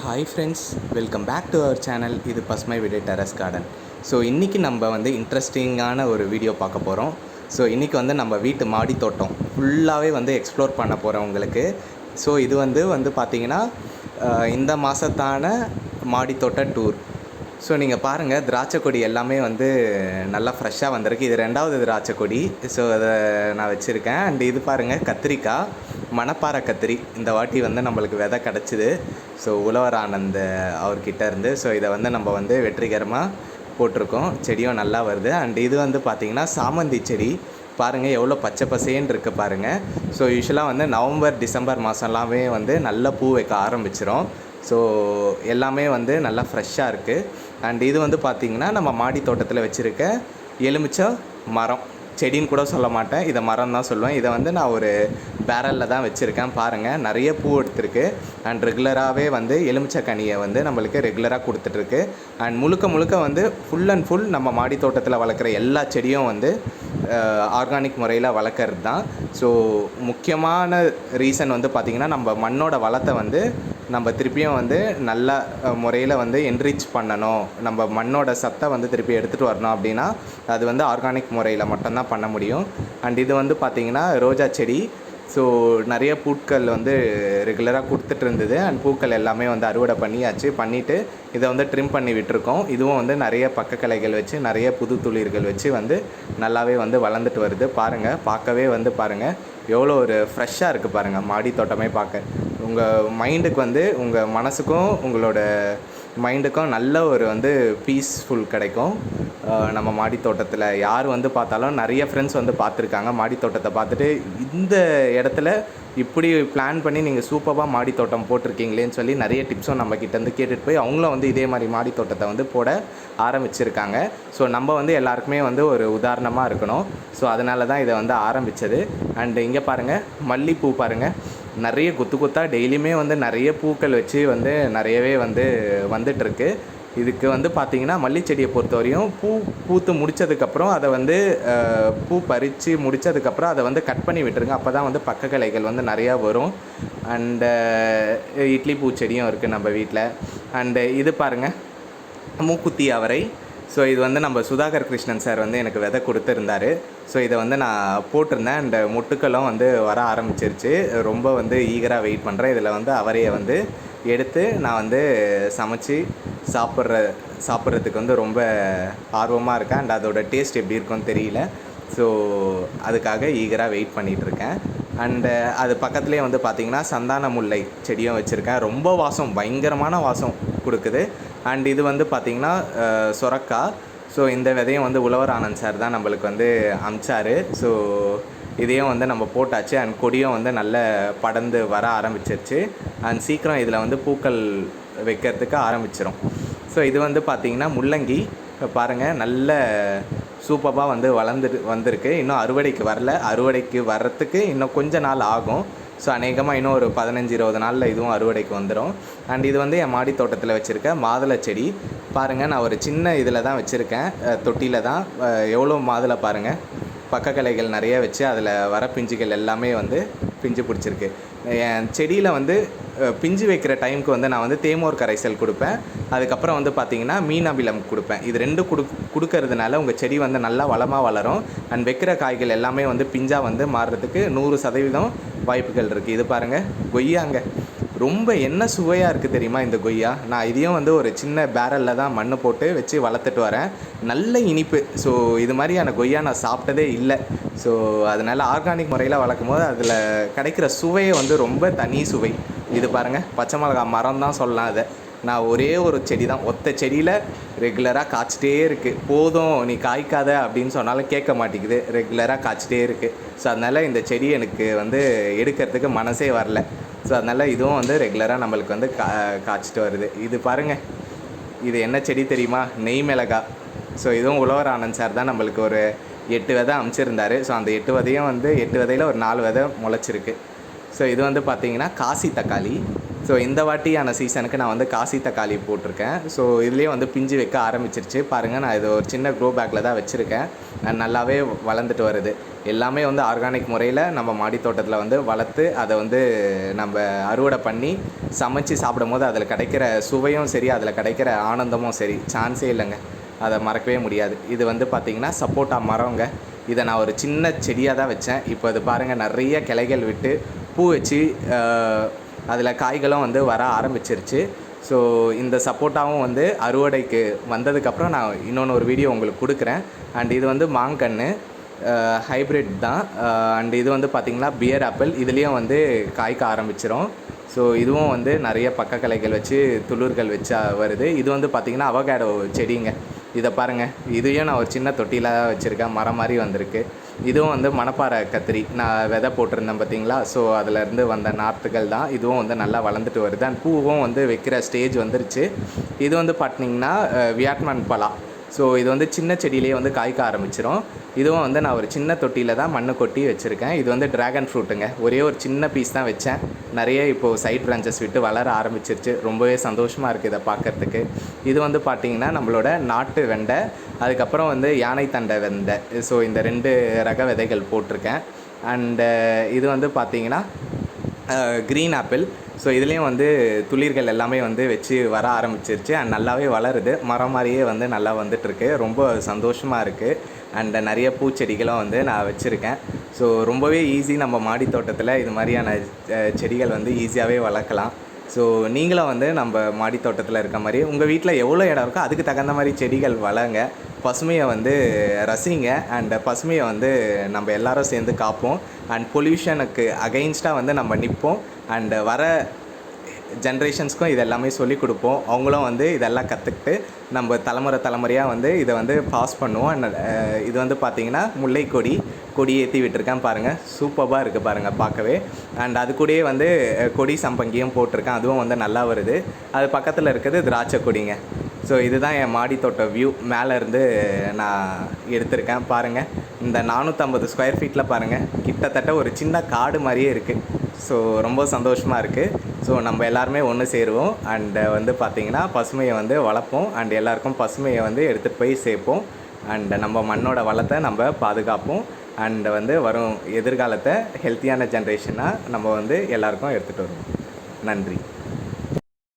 Hi friends, welcome back to our channel. இது பசுமைவீடு terrace garden. So இன்றைக்கி நம்ம வந்து இன்ட்ரெஸ்டிங்கான ஒரு வீடியோ பார்க்க போகிறோம். ஸோ இன்றைக்கி வந்து நம்ம வீட்டு மாடி தோட்டம் ஃபுல்லாகவே வந்து எக்ஸ்ப்ளோர் பண்ண போகிறோம் உங்களுக்கு. ஸோ இது வந்து பார்த்திங்கன்னா இந்த மாதத்தான மாடி தோட்ட டூர். ஸோ நீங்கள் பாருங்கள், திராட்சை கொடி எல்லாமே வந்து நல்லா ஃப்ரெஷ்ஷாக வந்திருக்கு. இது 2வது திராட்சை கொடி. ஸோ அதை நான் வச்சுருக்கேன். அண்ட் இது பாருங்கள், கத்திரிக்காய், மணப்பாறை கத்திரி. இந்த வாட்டி வந்து நம்மளுக்கு விதை கிடச்சிது. ஸோ உழவர் ஆனந்த் அவர்கிட்ட இருந்து. ஸோ இதை வந்து நம்ம வந்து வெற்றிகரமாக போட்டிருக்கோம். செடியும் நல்லா வருது. அண்ட் இது வந்து பார்த்திங்கன்னா சாமந்தி செடி. பாருங்கள் எவ்வளோ பச்சை பசேன்னு இருக்குது பாருங்கள். ஸோ யூஸ்வலாக வந்து நவம்பர் டிசம்பர் மாதம்லாமே வந்து நல்ல பூ வைக்க ஆரம்பிச்சிடும். ஸோ எல்லாமே வந்து நல்லா ஃப்ரெஷ்ஷாக இருக்குது. அண்ட் இது வந்து பார்த்திங்கன்னா நம்ம மாடி தோட்டத்தில் வச்சுருக்க எலுமிச்சை மரம். செடின்னு கூட சொல்ல மாட்டேன், இதை மரம் தான் சொல்லுவேன். இதை வந்து நான் ஒரு பேரலில் தான் வச்சுருக்கேன். பாருங்கள், நிறைய பூ எடுத்துருக்கு. அண்ட் ரெகுலராகவே வந்து எலுமிச்சை கனியை வந்து நம்மளுக்கு ரெகுலராக கொடுத்துட்ருக்கு. அண்ட் முழுக்க வந்து ஃபுல் அண்ட் ஃபுல் நம்ம மாடி தோட்டத்தில் வளர்க்குற எல்லா செடியும் வந்து ஆர்கானிக் முறையில் வளர்க்குறது தான். ஸோ முக்கியமான ரீசன் வந்து பார்த்திங்கன்னா, நம்ம மண்ணோட வளத்தை வந்து நம்ம திருப்பியும் வந்து நல்ல முறையில் வந்து என்ரிச் பண்ணணும், நம்ம மண்ணோட சத்தை வந்து திருப்பி எடுத்துகிட்டு வரணும் அப்படின்னா அது வந்து ஆர்கானிக் முறையில் மட்டும்தான் பண்ண முடியும். அண்ட் இது வந்து பார்த்திங்கன்னா ரோஜா செடி. ஸோ நிறைய பூக்கள் வந்து ரெகுலராக கொடுத்துட்டு இருந்தது. அண்ட் பூக்கள் எல்லாமே வந்து அறுவடை பண்ணிவிட்டு இதை வந்து ட்ரிம் பண்ணி விட்டுருக்கோம். இதுவும் வந்து நிறைய பக்கக்கிளைகள் வச்சு நிறைய புது துளிர்கள் வச்சு வந்து நல்லாவே வந்து வளர்ந்துட்டு வருது. பாருங்கள், பார்க்கவே வந்து பாருங்கள் எவ்வளோ ஒரு ஃப்ரெஷ்ஷாக இருக்குது பாருங்கள் மாடி தோட்டமே பார்க்க. உங்கள் மைண்டுக்கு வந்து உங்கள் மனசுக்கும் உங்களோட மைண்டுக்கும் நல்ல ஒரு வந்து பீஸ்ஃபுல் கிடைக்கும். நம்ம மாடி தோட்டத்தில் யார் வந்து பார்த்தாலும் நிறைய ஃப்ரெண்ட்ஸ் வந்து பார்த்துருக்காங்க. மாடி தோட்டத்தை பார்த்துட்டு இந்த இடத்துல இப்படி பிளான் பண்ணி நீங்கள் சூப்பராக மாடி தோட்டம் போட்டிருக்கீங்களேன்னு சொல்லி நிறைய டிப்ஸும் நம்மக்கிட்டேருந்து கேட்டுட்டு போய் அவங்களும் வந்து இதே மாதிரி மாடி தோட்டத்தை வந்து போட ஆரம்பிச்சிருக்காங்க. ஸோ நம்ம வந்து எல்லாருக்குமே வந்து ஒரு உதாரணமாக இருக்கணும். ஸோ அதனால தான் இதை வந்து ஆரம்பித்தது. அண்டு இங்கே பாருங்கள், மல்லிகைப்பூ பாருங்கள், நிறைய கொத்தாக டெய்லியுமே வந்து நிறைய பூக்கள் வச்சு வந்து நிறையவே வந்து வந்துட்டுருக்கு. இதுக்கு வந்து பார்த்திங்கன்னா மல்லிச்செடியை பொறுத்தவரையும் பூத்து முடித்ததுக்கப்புறம் அதை வந்து பூ பறித்து முடித்ததுக்கப்புறம் அதை வந்து கட் பண்ணி விட்டுருங்க. அப்போ தான் வந்து பக்கக்கிளைகள் வந்து நிறையா வரும். அண்டு இட்லி பூச்செடியும் இருக்குது நம்ம வீட்டில். அண்டு இது பாருங்கள், மூக்குத்தி அவரை. ஸோ இது வந்து நம்ம சுதாகர் கிருஷ்ணன் சார் வந்து எனக்கு விதை கொடுத்துருந்தாரு. ஸோ இதை வந்து நான் போட்டிருந்தேன். அண்ட் மொட்டுக்களும் வந்து வர ஆரம்பிச்சிருச்சு. ரொம்ப வந்து ஈகராக வெயிட் பண்ணுறேன். இதில் வந்து அவரையை வந்து எடுத்து நான் வந்து சமைச்சு சாப்பிட்றதுக்கு வந்து ரொம்ப ஆர்வமாக இருக்கேன். அண்ட் அதோடய டேஸ்ட் எப்படி இருக்குன்னு தெரியல. ஸோ அதுக்காக ஈகராக வெயிட் பண்ணிகிட்ருக்கேன். அண்டு அது பக்கத்துலேயே வந்து பார்த்திங்கன்னா சந்தான முல்லை செடியும் வச்சுருக்கேன். ரொம்ப வாசம், பயங்கரமான வாசம் கொடுக்குது. அண்ட் இது வந்து பார்த்திங்கன்னா சொரக்காய். ஸோ இந்த விதையும் வந்து உழவர் ஆனந்த் சார் தான் நம்மளுக்கு வந்து அமிச்சார். ஸோ இதையும் வந்து நம்ம போட்டாச்சு. அண்ட் கொடியும் வந்து நல்ல படர்ந்து வர ஆரம்பிச்சிருச்சு. அண்ட் சீக்கிரம் இதில் வந்து பூக்கள் வைக்கிறதுக்கு ஆரம்பிச்சிடும். ஸோ இது வந்து பார்த்திங்கன்னா முள்ளங்கி. பாருங்கள், நல்ல சூப்பராக வந்து வந்திருக்கு. இன்னும் அறுவடைக்கு வரல. அறுவடைக்கு வர்றதுக்கு இன்னும் கொஞ்சம் நாள் ஆகும். ஸோ அநேகமாக இன்னும் ஒரு 15-20 நாளில் இதுவும் அறுவடைக்கு வந்துடும். அண்ட் இது வந்து என் மாடி தோட்டத்தில் வச்சுருக்க மாதுளை செடி. பாருங்கள், நான் ஒரு சின்ன இதில் தான் வச்சுருக்கேன், தொட்டியில் தான். எவ்வளோ மாதுளை பாருங்கள், பக்கக்கிளைகள் நிறைய வச்சு அதில் வர பிஞ்சுகள் எல்லாமே வந்து பிஞ்சு பிடிச்சிருக்கு. என் செடியில் வந்து பிஞ்சு வைக்கிற டைமுக்கு வந்து நான் வந்து themore கரைசல் கொடுப்பேன். அதுக்கப்புறம் வந்து பார்த்திங்கன்னா மீன் அமிலம் கொடுப்பேன். இது 2 கொடுக்கறதுனால உங்கள் செடி வந்து நல்லா வளமாக வளரும். அண்ட் வைக்கிற காய்கள் எல்லாமே வந்து பிஞ்சாக வந்து மாறுறதுக்கு 100% வாய்ப்புகள் இருக்குது. இது பாருங்கள், கொய்யாங்க. ரொம்ப என்ன சுவையாக இருக்குது தெரியுமா இந்த கொய்யா. நான் இதையும் வந்து ஒரு சின்ன பேரலில் தான் மண் போட்டு வச்சு வளர்த்துட்டு வரேன். நல்ல இனிப்பு. ஸோ இது மாதிரியான கொய்யா நான் சாப்பிட்டதே இல்லை. ஸோ அதனால் ஆர்கானிக் முறையில் வளர்க்கும் போது அதில் கிடைக்கிற சுவையை வந்து ரொம்ப தனி சுவை. இது பாருங்கள், பச்சை மிளகா மரம் தான் சொல்லலாம். அதை நான் ஒரே ஒரு செடி தான், ஒத்த செடியில் ரெகுலராக காய்ச்சிட்டே இருக்குது. போதும் நீ காய்க்காத அப்படின்னு சொன்னாலும் கேட்க மாட்டேங்குது, ரெகுலராக காய்ச்சிட்டே இருக்குது. ஸோ அதனால் இந்த செடி எனக்கு வந்து எடுக்கிறதுக்கு மனசே வரல. ஸோ அதனால் இதுவும் வந்து ரெகுலராக நம்மளுக்கு வந்து காய்ச்சிட்டு வருது. இது பாருங்கள், இது என்ன செடி தெரியுமா? நெய் மிளகா. ஸோ இதுவும் உழவர் ஆனந்த் சார் தான் நம்மளுக்கு ஒரு 8 விதை அமைச்சிருந்தார். ஸோ அந்த 8 விதையும் வந்து 8 விதையில் ஒரு 4 விதை முளைச்சிருக்கு. ஸோ இது வந்து பார்த்திங்கன்னா காசி தக்காளி. ஸோ இந்த வாட்டியான சீசனுக்கு நான் வந்து காசி தக்காளி போட்டிருக்கேன். ஸோ இதுலேயே வந்து பிஞ்சு வைக்க ஆரம்பிச்சிருச்சு பாருங்கள். நான் இது ஒரு சின்ன க்ரோ பேக்கில் தான் வச்சுருக்கேன். நல்லாவே வளர்ந்துட்டு வருது. எல்லாமே வந்து ஆர்கானிக் முறையில் நம்ம மாடி தோட்டத்தில் வந்து வளர்த்து அதை வந்து நம்ம அறுவடை பண்ணி சமைச்சு சாப்பிடும்போது அதில் கிடைக்கிற சுவையும் சரி, அதில் கிடைக்கிற ஆனந்தமும் சரி, சான்ஸே இல்லைங்க. அதை மறக்கவே முடியாது. இது வந்து பார்த்திங்கன்னா சப்போட்டா மரங்க. இதை நான் ஒரு சின்ன செடியாக தான் வச்சேன். இப்போ அது பாருங்கள் நிறைய கிளைகள் விட்டு பூ வச்சு அதில் காய்களும் வந்து வர ஆரம்பிச்சிருச்சு. ஸோ இந்த சப்போட்டாவும் வந்து அறுவடைக்கு வந்ததுக்கப்புறம் நான் இன்னொன்று ஒரு வீடியோ உங்களுக்கு கொடுக்குறேன். அண்ட் இது வந்து மாங்கன்று ஹைப்ரிட் தான். அண்ட் இது வந்து பார்த்திங்கன்னா பியர் ஆப்பிள். இதுலேயும் வந்து காய்க்க ஆரம்பிச்சிரும். ஸோ இதுவும் வந்து நிறைய பக்க கிளைகள் வச்சு துளிர்கள் வச்சா வருது. இது வந்து பார்த்திங்கன்னா அவகேடோ செடிங்க. இதை பாருங்கள், இதையும் நான் ஒரு சின்ன தொட்டியில் வச்சுருக்கேன். மரம் மாதிரி வந்திருக்கு. இதுவும் வந்து மணப்பாறை கத்திரி நான் விதை போட்டிருந்தேன் பார்த்திங்களா. ஸோ அதிலேருந்து வந்த நாற்றுகள் தான். இதுவும் வந்து நல்லா வளர்ந்துட்டு வருது. அண்ட் பூவும் வந்து வைக்கிற ஸ்டேஜ் வந்துருச்சு. இது வந்து பார்த்திங்கன்னா வியட்நாம் பலா. ஸோ இது வந்து சின்ன செடியிலேயே வந்து காய்க்க ஆரம்பிச்சிடும். இதுவும் வந்து நான் ஒரு சின்ன தொட்டியில் தான் மண்ணு கொட்டி வச்சுருக்கேன். இது வந்து ட்ராகன் ஃப்ரூட்டுங்க. ஒரே ஒரு சின்ன பீஸ் தான் வச்சேன். நிறைய இப்போது சைட் பிரான்ச்சஸ் விட்டு வளர ஆரம்பிச்சிருச்சு. ரொம்பவே சந்தோஷமாக இருக்குது இதை பார்க்குறதுக்கு. இது வந்து பார்த்திங்கன்னா நம்மளோட நாட்டு வெண்டை, அதுக்கப்புறம் வந்து யானை தண்டை வெண்டை. ஸோ இந்த 2 ரக விதைகள் போட்டிருக்கேன். அண்டு இது வந்து பார்த்திங்கன்னா க்ரீன் ஆப்பிள். ஸோ இதுலேயும் வந்து துளிர்கள் எல்லாமே வந்து வச்சு வர ஆரம்பிச்சிருச்சு. அண்ட் நல்லாவே வளருது. மரம் மாதிரியே வந்து நல்லா வந்துட்டுருக்கு. ரொம்ப சந்தோஷமாக இருக்குது. அண்ட் நிறைய பூச்செடிகளும் வந்து நான் வச்சுருக்கேன். ஸோ ரொம்பவே ஈஸி. நம்ம மாடி தோட்டத்தில் இது மாதிரியான செடிகள் வந்து ஈஸியாகவே வளர்க்கலாம். ஸோ நீங்களும் வந்து நம்ம மாடி தோட்டத்தில் இருக்க மாதிரி உங்கள் வீட்டில் எவ்வளோ இடம் இருக்கோ அதுக்கு தகுந்த மாதிரி செடிகள் வளங்க. பசுமையை வந்து ரசிங்க. அண்ட் பசுமையை வந்து நம்ம எல்லோரும் சேர்ந்து காப்போம். அண்ட் பொல்யூஷனுக்கு அகைன்ஸ்டாக வந்து நம்ம நிற்போம். அண்டு வர ஜென்ரேஷன்ஸ்க்கும் இதெல்லாமே சொல்லிக் கொடுப்போம். அவங்களும் வந்து இதெல்லாம் கற்றுக்கிட்டு நம்ம தலைமுறையாக வந்து இதை வந்து பாஸ் பண்ணுவோம். அண்ட் இது வந்து பார்த்திங்கன்னா முல்லை கொடி ஏற்றி விட்டுருக்கேன் பாருங்கள். சூப்பராக இருக்குது பாருங்கள் பார்க்கவே. அண்ட் அது கூடயே வந்து கொடி சம்பங்கியும் போட்டிருக்கேன். அதுவும் வந்து நல்லா வருது. அது பக்கத்தில் இருக்கிறது திராட்சை கொடிங்க. ஸோ இதுதான் என் மாடி தோட்ட வியூ. மேலேருந்து நான் எடுத்திருக்கேன் பாருங்கள். இந்த 450 ஸ்கொயர் ஃபீட்டில் பாருங்கள் கிட்டத்தட்ட ஒரு சின்ன காடு மாதிரியே இருக்குது. ஸோ ரொம்ப சந்தோஷமாக இருக்குது. ஸோ நம்ம எல்லாருமே ஒன்று சேருவோம். அண்டு வந்து பார்த்திங்கன்னா பசுமையை வந்து வளர்ப்போம். அண்ட் எல்லாருக்கும் பசுமையை வந்து எடுத்துகிட்டு போய் சேர்ப்போம். அண்டு நம்ம மண்ணோட வளத்தை நம்ம பாதுகாப்போம். அண்டு வந்து வரும் எதிர்காலத்தை ஹெல்த்தியான ஜென்ரேஷனாக நம்ம வந்து எல்லாருக்கும் எடுத்துகிட்டு வருவோம். நன்றி.